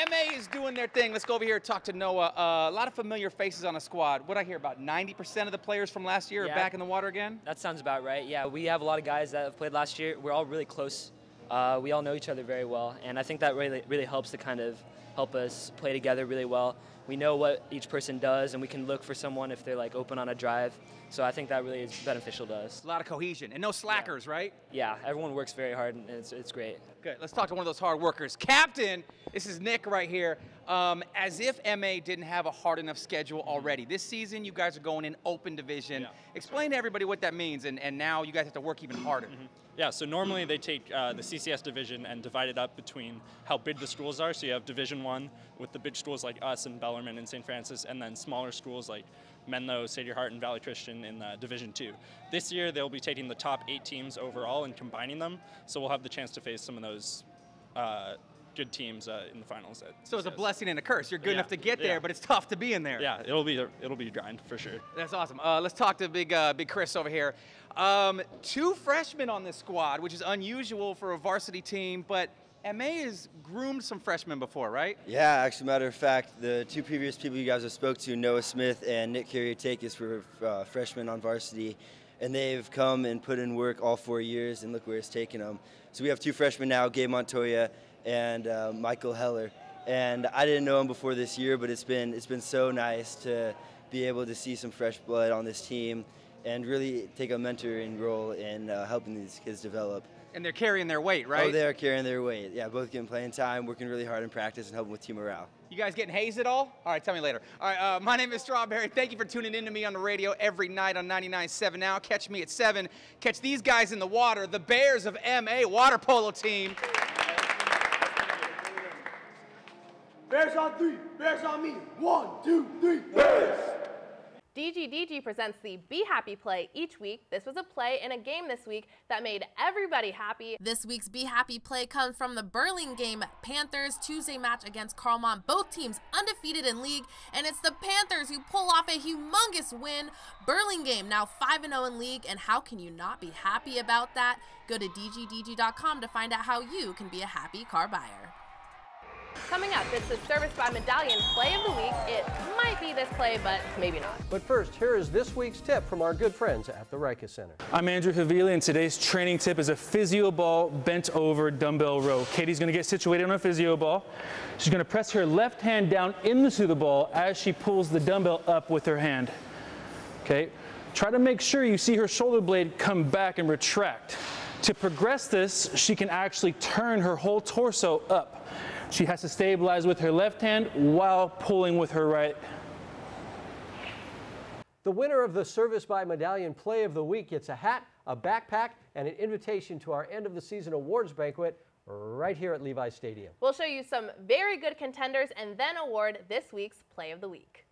MA is doing their thing. Let's go over here and talk to Noah. A lot of familiar faces on the squad. What I hear, about 90% of the players from last year are back in the water again? That sounds about right. Yeah, we have a lot of guys that have played last year. We're all really close. We all know each other very well, and I think that really helps to kind of help us play together really well. We know what each person does, and we can look for someone if they're like open on a drive. So I think that really is beneficial to us. A lot of cohesion and no slackers, right? Yeah, everyone works very hard, and it's great. Good. Let's talk to one of those hard workers. Captain, this is Nick right here. As if MA didn't have a hard enough schedule already. This season, you guys are going in open division. Yeah. Explain to everybody what that means, and now you guys have to work even harder. Yeah, so normally they take the CCS division and divide it up between how big the schools are. So you have Division I with the big schools like us and Bellarmine and St. Francis, and then smaller schools like Menlo, Sacred Heart, and Valley Christian in Division II. This year they'll be taking the top 8 teams overall and combining them, so we'll have the chance to face some of those good teams in the finals. So it's a blessing and a curse. You're good enough to get there, but it's tough to be in there. Yeah, it'll be a grind for sure. That's awesome. Let's talk to Big Chris over here. 2 freshmen on this squad, which is unusual for a varsity team, but MA has groomed some freshmen before, right? Yeah, actually, matter of fact, the 2 previous people you guys have spoke to, Noah Smith and Nick Carriatakis, were freshmen on varsity, and they've come and put in work all 4 years, and look where it's taken them. So we have 2 freshmen now, Gabe Montoya and Michael Heller. And I didn't know him before this year, but it's been so nice to be able to see some fresh blood on this team and really take a mentoring role in helping these kids develop. And they're carrying their weight, right? Oh, they're carrying their weight. Yeah, both getting playing time, working really hard in practice, and helping with team morale. You guys getting hazed at all? All right, tell me later. All right, my name is Strawberry. Thank you for tuning in to me on the radio every night on 99.7 Now. Catch me at 7. Catch these guys in the water, the Bears of MA water polo team. Bears on 3, Bears on me. 1, 2, 3, Bears! DGDG presents the Be Happy play each week. This was a play in a game this week that made everybody happy. This week's Be Happy play comes from the Burlingame Panthers Tuesday match against Carlmont. Both teams undefeated in league, and it's the Panthers who pull off a humongous win. Burlingame now 5-0 in league, and how can you not be happy about that? Go to dgdg.com to find out how you can be a happy car buyer. Coming up, it's the Service by Medallion Play of the Week. It might be this play, but maybe not. But first, here is this week's tip from our good friends at the Rica Center. I'm Andrew Havili, and today's training tip is a physio ball bent over dumbbell row. Katie's going to get situated on a physio ball. She's going to press her left hand down into the ball as she pulls the dumbbell up with her hand. Okay? Try to make sure you see her shoulder blade come back and retract. To progress this, she can actually turn her whole torso up. She has to stabilize with her left hand while pulling with her right. The winner of the Service by Medallion Play of the Week gets a hat, a backpack, and an invitation to our end of the season awards banquet right here at Levi Stadium. We'll show you some very good contenders and then award this week's Play of the Week.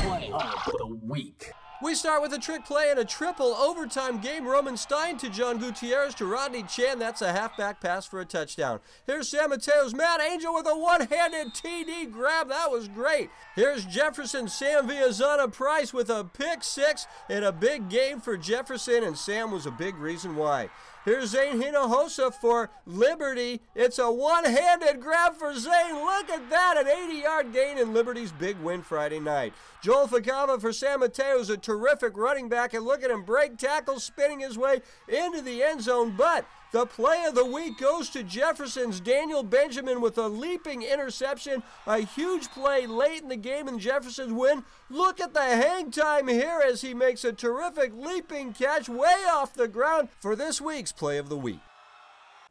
Play of the Week. We start with a trick play and a triple overtime game. Roman Stein to John Gutierrez to Rodney Chan. That's a halfback pass for a touchdown. Here's San Mateo's Matt Angel with a one-handed TD grab. That was great. Here's Jefferson Sam Villazana Price with a pick 6 in a big game for Jefferson, and Sam was a big reason why. Here's Zane Hinojosa for Liberty. It's a one-handed grab for Zane. Look at that, an 80-yard gain in Liberty's big win Friday night. Joel Facava for San Mateo is a terrific running back, and look at him break tackles, spinning his way into the end zone. But the play of the week goes to Jefferson's Daniel Benjamin with a leaping interception. A huge play late in the game in Jefferson's win. Look at the hang time here as he makes a terrific leaping catch way off the ground for this week's Play of the Week.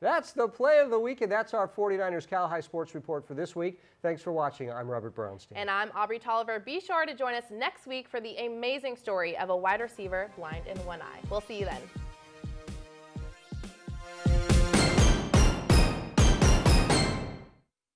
That's the Play of the Week, and that's our 49ers Cal High Sports Report for this week. Thanks for watching. I'm Robert Brownstein. And I'm Aubrey Tolliver. Be sure to join us next week for the amazing story of a wide receiver blind in one eye. We'll see you then.